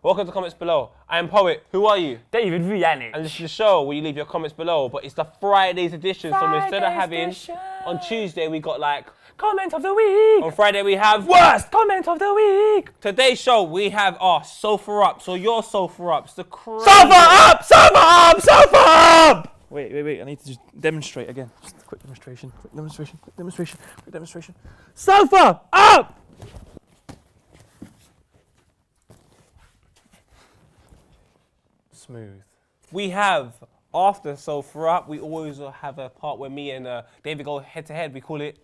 Welcome to Comments Below. I am Poet. Who are you? David Vianney. And this is the show where you leave your comments below, but it's the Friday's edition. So instead of having, on Tuesday we got like, Comment of the week. on Friday we have, Worst comment of the week. Today's show we have our Sofa Ups, or your Sofa Ups, the crazy. Sofa up, sofa up, sofa up. Wait. I need to just demonstrate again. Just a quick demonstration. Sofa up. Smooth. We have, after Sofa Up, we always have a part where me and David go head to head. We call it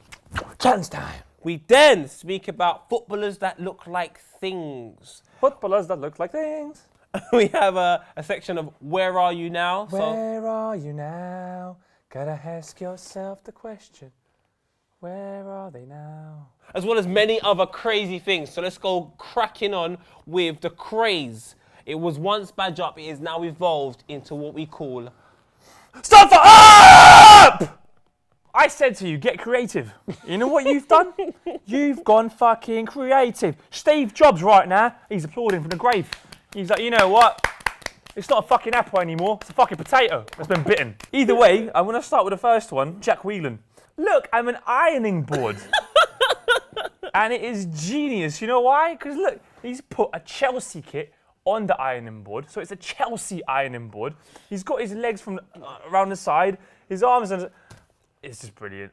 Chance time. We then speak about footballers that look like things. Footballers that look like things. We have a section of Where Are You Now? Where are you now? Gotta ask yourself the question. Where are they now? As well as many other crazy things. So let's go cracking on with the craze. It was once badge up, it is now evolved into what we call Sofa up! I said to you, get creative. You know what you've done? You've gone fucking creative. Steve Jobs right now, he's applauding from the grave. He's like, you know what? It's not a fucking apple anymore, it's a fucking potato that's been bitten. Either way, I'm gonna start with the first one, Jack Whelan. Look, I'm an ironing board. And it is genius. You know why? Because look, he's put a Chelsea kit on the ironing board, so it's a Chelsea ironing board. He's got his legs from around the side, his arms, and it's just brilliant.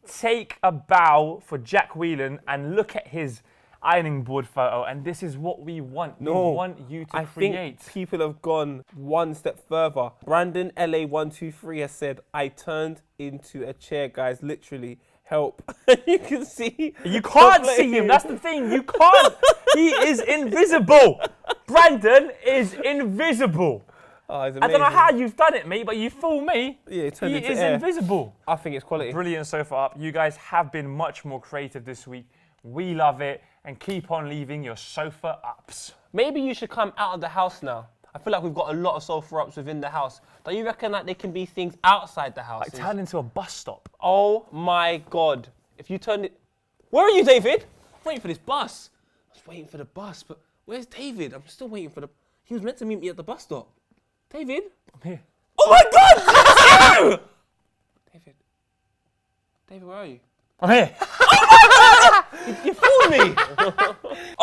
Take a bow for Jack Whelan and look at his ironing board photo, and this is what we want. We want you to create. I think people have gone one step further. Brandon LA123 has said, I turned into a chair, guys, literally. Help. You can see. You can't see him, that's the thing. You can't. He is invisible. Brandon is invisible. Oh, it's I don't know how you've done it, mate, but you fool me. Yeah, he is invisible. I think it's quality. Brilliant Sofa Up. You guys have been much more creative this week. We love it, and keep on leaving your Sofa Ups. Maybe you should come out of the house now. I feel like we've got a lot of Sofa Ups within the house. Don't you reckon that there can be things outside the house? Like turn into a bus stop. Oh my God. If you turned it... Where are you, David? I'm waiting for this bus. I was waiting for the bus, but where's David? I'm still waiting for the... He was meant to meet me at the bus stop. David? I'm here. Oh my God! David. David, where are you? I'm here. You fooled me.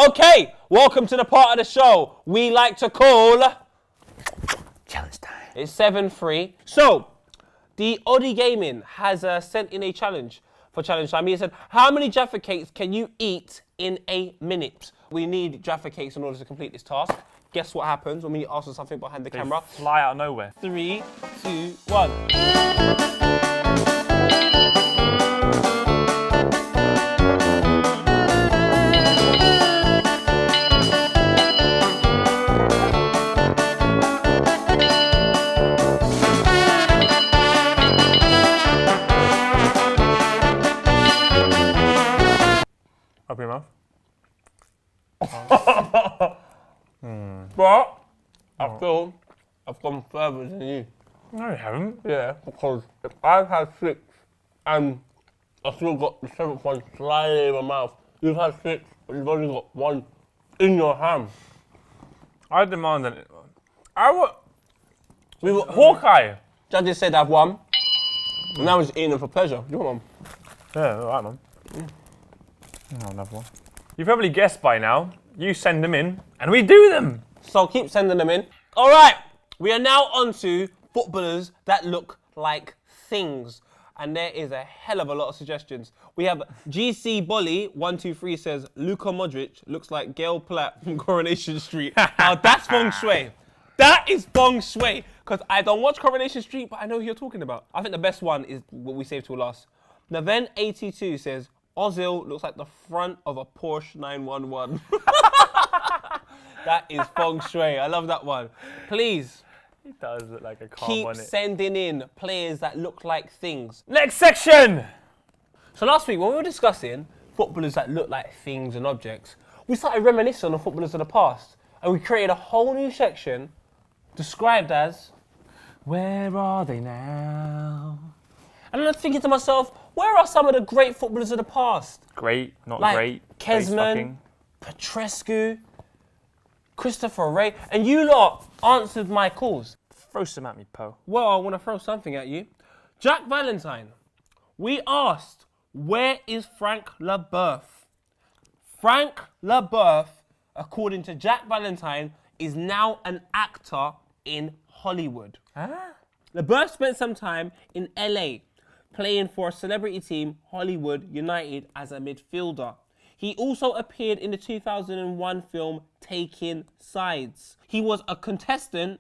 Okay, welcome to the part of the show we like to call... Challenge time. It's 7-3. So, the Oddie Gaming has sent in a challenge for challenge time. He said, how many Jaffa cakes can you eat in a minute? We need Jaffa cakes in order to complete this task. Guess what happens when we ask for something behind the camera? Fly out of nowhere. 3, 2, 1. Open your mouth. But I feel I've gone further than you. No, you haven't. Yeah, because if I've had 6 and I've still got the 7th one slightly in my mouth, you've had 6, but you've only got 1 in your hand. I demand it. We were Hawkeye. Judges said I've won. And now he's eating them for pleasure. You want one? Yeah, all right, man. I'll have one. You've probably guessed by now. You send them in, and we do them. So keep sending them in. All right, we are now on to footballers that look like things. And there is a hell of a lot of suggestions. We have GC Bolly 123 says Luka Modric looks like Gail Platt from Coronation Street. Now that's feng shui. That is feng shui. Because I don't watch Coronation Street, but I know who you're talking about. I think the best one is what we saved till last. Naven82 says Ozil looks like the front of a Porsche 911. That is feng shui. I love that one. Please. He does look like a car Keep bonnet. sending in players that look like things. Next section! So last week, when we were discussing footballers that look like things and objects, we started reminiscing on footballers of the past. And we created a whole new section described as, where are they now? And I'm thinking to myself, where are some of the great footballers of the past? Great, not Like great. Kesman, Petrescu, Christopher Ray, and you lot answered my calls. Throw some at me, Poe. Well, I want to throw something at you. Jack Valentine, we asked, where is Frank LaBeouf? Frank LaBeouf, according to Jack Valentine, is now an actor in Hollywood. LaBeouf spent some time in LA playing for a celebrity team, Hollywood United, as a midfielder. He also appeared in the 2001 film Taking Sides. He was a contestant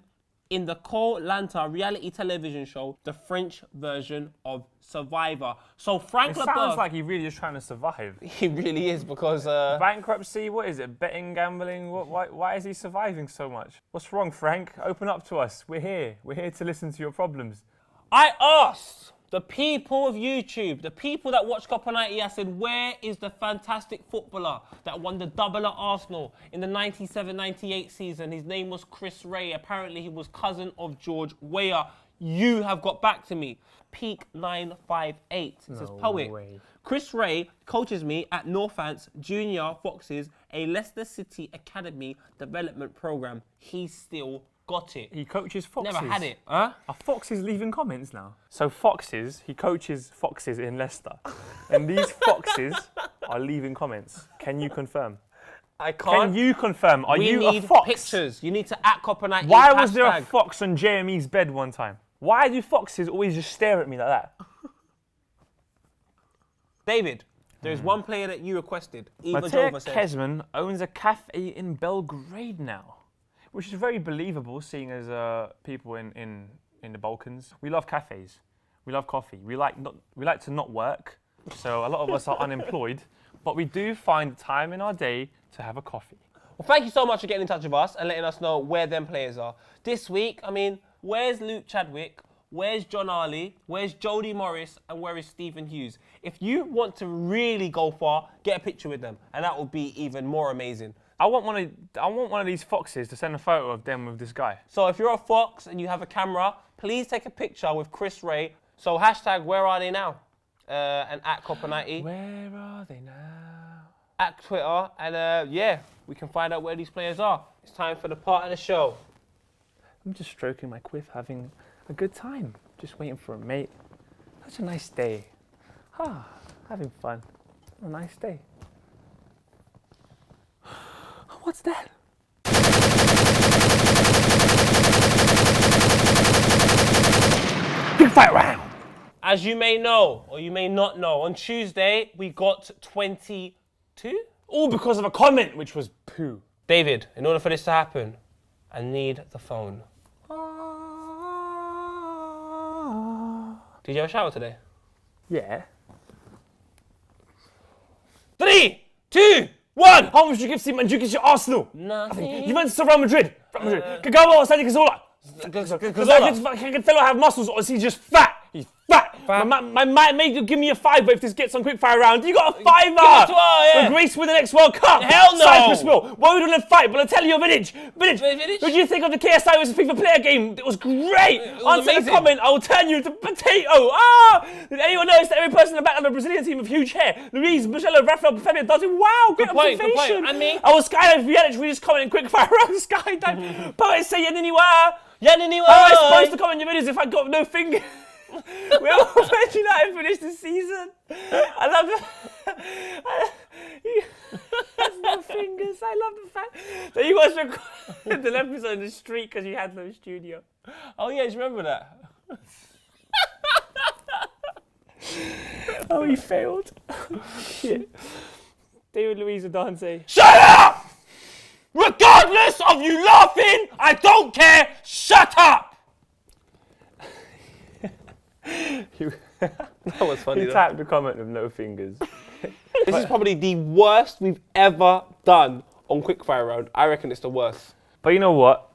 in the Koh-Lanta reality television show, the French version of Survivor. So Frank LaBeouf... sounds like he really is trying to survive. He really is, because... Bankruptcy, what is it? Betting, gambling? Why is he surviving so much? What's wrong, Frank? Open up to us. We're here. We're here to listen to your problems. I asked the people of YouTube, the people that watch Copper 90, I said, where is the fantastic footballer that won the double at Arsenal in the 97-98 season? His name was Chris Ray. Apparently, he was cousin of George Weah. You have got back to me. Peak 958. It says, Poet. Way. Chris Ray coaches me at Northants Junior Foxes, a Leicester City Academy development program. He's still got it. He coaches foxes. Never had it. Huh? Are foxes leaving comments now? So foxes, he coaches foxes in Leicester. And these foxes are leaving comments. Can you confirm? I can't. Can you confirm? Are you need a fox? Pictures. You need to at Copper 90. Why was there a fox on Jeremy's bed one time? Why do foxes always just stare at me like that? David, there's one player that you requested. Eva Matej Jova said. Kezman owns a cafe in Belgrade now, which is very believable, seeing as people in the Balkans. We love cafes. We love coffee. We like to not work, so a lot of us are unemployed, but we do find time in our day to have a coffee. Well, thank you so much for getting in touch with us and letting us know where them players are. This week, I mean, where's Luke Chadwick? Where's John Arley? Where's Jody Morris? And where is Stephen Hughes? If you want to really go far, get a picture with them, and that will be even more amazing. I want one of these foxes to send a photo of them with this guy. So if you're a fox and you have a camera, please take a picture with Chris Ray. So hashtag where are they now? And at Copper90. Where are they now? At Twitter. And yeah, we can find out where these players are. It's time for the part of the show. I'm just stroking my quiff, having a good time. Just waiting for a mate. Such a nice day. Having fun. A nice day. What's that? Big fight round! As you may know, or you may not know, on Tuesday, we got 22? All because of a comment, which was poo. David, in order for this to happen, I need the phone. Did you have a shower today? Yeah. 3, 2, 1! How much do you give Steve Mandzukic to Arsenal? Nothing. Juventus to Real Madrid. Kagawa or Sadi Cazorla. Can Cancelo have muscles or is he just fat? He's fat. My mate give me a $5 if this gets on quickfire round. You got a $5. Yeah. When Greece win the next World Cup. Hell no. Cyprus will. Well, we don't fight, but I'll tell you, Vidic. What do you think of the KSI versus FIFA player game? It was great. Answer amazing. the comment. I will turn you into potato. Did anyone notice that every person in the back of the Brazilian team with huge hair? Luiz, Michelle, Rafael, Fabian, Dante. Wow, great observation. Good point. And me? I was skydive for Yelich. We just comment quickfire round skydive. Poets say Yaniniwa. How am I supposed to comment your videos if I got no finger? We're all Man United finished the season. I love it. Has no fingers. I love the fact that you guys recorded the episode in the street because you had no studio. Oh yeah, do you remember that? Oh, he failed. Shit. David Luiz and Dante. Shut up! Regardless of you laughing, I don't care. Shut up! That was funny. He typed a comment with no fingers. This is probably the worst we've ever done on Quickfire Round. I reckon it's the worst. But you know what?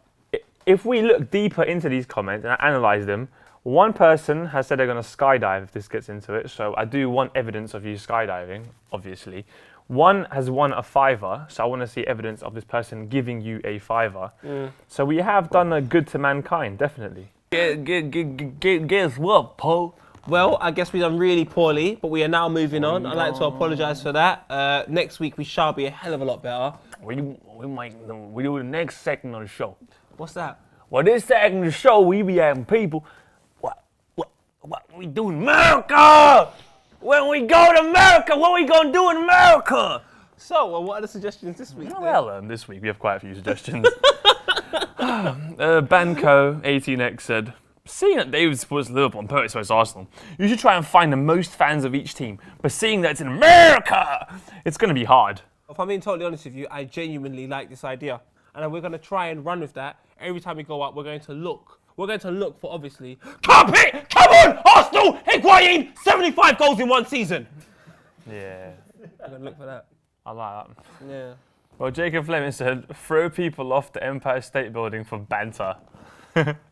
If we look deeper into these comments and analyse them, one person has said they're going to skydive if this gets into it. So I do want evidence of you skydiving, obviously. One has won a $5, so I want to see evidence of this person giving you a $5. So we have done a good to mankind, definitely. Guess what, Poe? Well, I guess we done really poorly, but we are now moving on. I'd like to apologise for that. Next week we shall be a hell of a lot better. We do the next segment of the show. What's that? Well, this segment of the show, we be having people. What we do in America? When we go to America, what we gonna do in America? So, what are the suggestions this week? Well, this week we have quite a few suggestions. Banco18X said, seeing that David supports Liverpool and Perry supports Arsenal, you should try and find the most fans of each team. But seeing that it's in America, it's going to be hard. If I'm being totally honest with you, I genuinely like this idea. And we're going to try and run with that. Every time we go up, we're going to look. We're going to look for, obviously, come on, Arsenal, Higuain, 75 goals in one season. Yeah. I'm going to look for that. I like that. Yeah. Well, Jacob Fleming said, throw people off the Empire State Building for banter.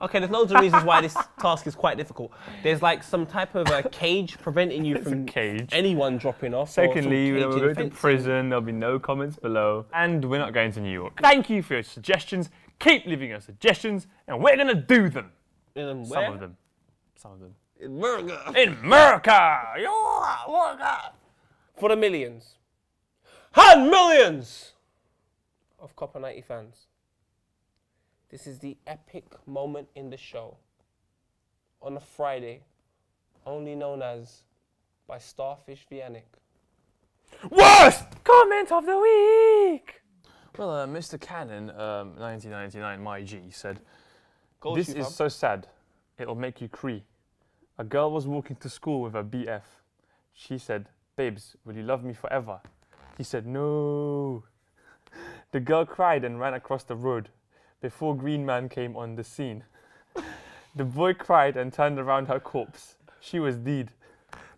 Okay, there's loads of reasons why this task is quite difficult. There's like some type of a cage preventing you from anyone dropping off. Secondly, when we go to prison, there'll be no comments below. And we're not going to New York. Thank you for your suggestions. Keep leaving us suggestions, and we're going to do them. Where? Some of them. In America. In America! America! For the millions. And millions of Copper 90 fans. This is the epic moment in the show. On a Friday, only known as by Starfish Vianic. Worst comment of the week! Well, Mr. Cannon, 1999, my G, said, this is so sad, it'll make you cry. A girl was walking to school with her BF. She said, babes, will you love me forever? He said, no. The girl cried and ran across the road before Green Man came on the scene. The boy cried and turned around her corpse. She was dead.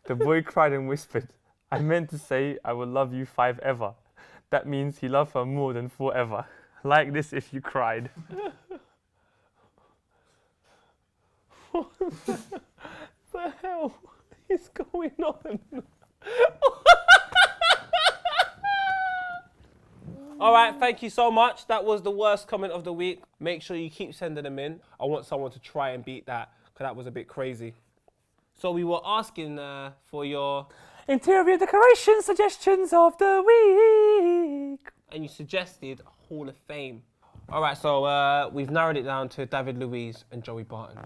The boy cried and whispered, I meant to say I will love you forever. That means he loved her more than forever. Like this if you cried. What the hell is going on? All right, thank you so much. That was the worst comment of the week. Make sure you keep sending them in. I want someone to try and beat that, because that was a bit crazy. So we were asking for your interior decoration suggestions of the week. And you suggested Hall of Fame. All right, so we've narrowed it down to David Luiz and Joey Barton.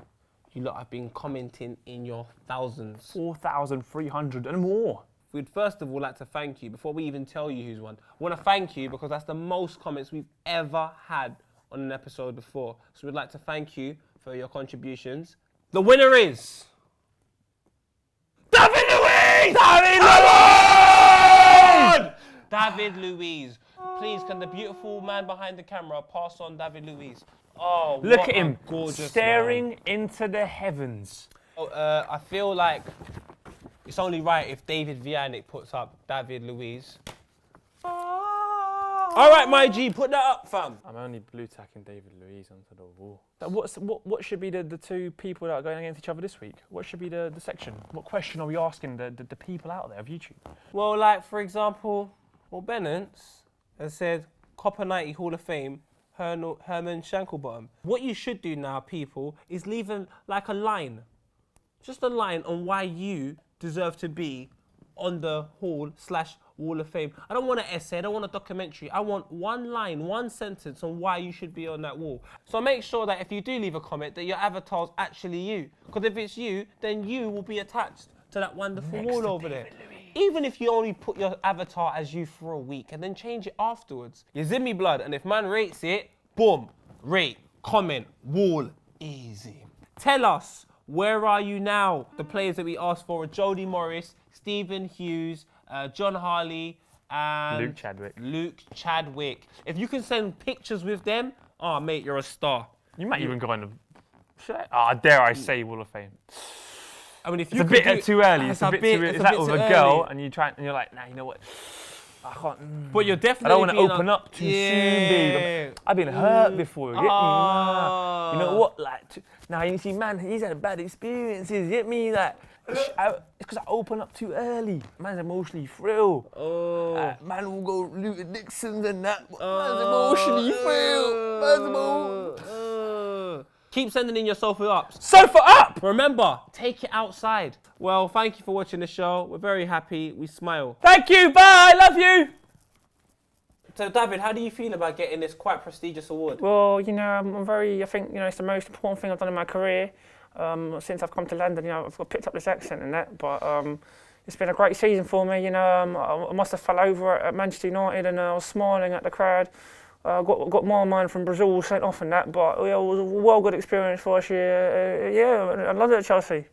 You lot have been commenting in your thousands. 4,300 and more. We'd first of all like to thank you, before we even tell you who's won. I want to thank you because that's the most comments we've ever had on an episode before. So we'd like to thank you for your contributions. The winner is David Luiz! David Luiz! David Luiz. Please, can the beautiful man behind the camera pass on David Luiz? Oh, look at him, gorgeous staring into the heavens. I feel like it's only right if David Vianic puts up David Luiz. All right, my G, put that up, fam. I'm only blue tacking David Luiz onto the wall. What should be the two people that are going against each other this week? What should be the section? What question are we asking the people out there of YouTube? Well, like, for example, Bennett has said Copper 90 Hall of Fame, Herman Shanklebottom. What you should do now, people, is leave a line. Just a line on why you deserve to be on the Hall/Wall of Fame. I don't want an essay, I don't want a documentary. I want one line, one sentence on why you should be on that wall. So make sure that if you do leave a comment, that your avatar's actually you. Because if it's you, then you will be attached to that wonderful wall over there. Even if you only put your avatar as you for a week and then change it afterwards. You zip me blood, and if man rates it, boom, rate, comment, wall, easy. Tell us, where are you now? The players that we asked for are Jody Morris, Stephen Hughes, John Harley, and Luke Chadwick. If you can send pictures with them, oh mate, you're a star. You might even go on dare I say Wall of Fame. I mean, if it's a bit too early. It's a bit too early. It's like with a girl, and you're like, nah, you know what? I can't. But you're definitely. I don't want to open up too soon, babe. I've been hurt before. Get me? Nah. You know what? Now you see, man, he's had bad experiences. Get me? It's because I open up too early. Man's emotionally frail. Man will go Luther Dixon and that. Man's emotionally frail. Keep sending in your sofa ups. Sofa up! Remember, take it outside. Well, thank you for watching the show. We're very happy. We smile. Thank you, bye, love you! So, David, how do you feel about getting this quite prestigious award? Well, you know, I think, you know, it's the most important thing I've done in my career. Since I've come to London, you know, I've picked up this accent and that, but it's been a great season for me, you know. I must have fell over at Manchester United and I was smiling at the crowd. Got more mine from Brazil sent off and that, but it was a well good experience for us. Yeah, I loved it at Chelsea.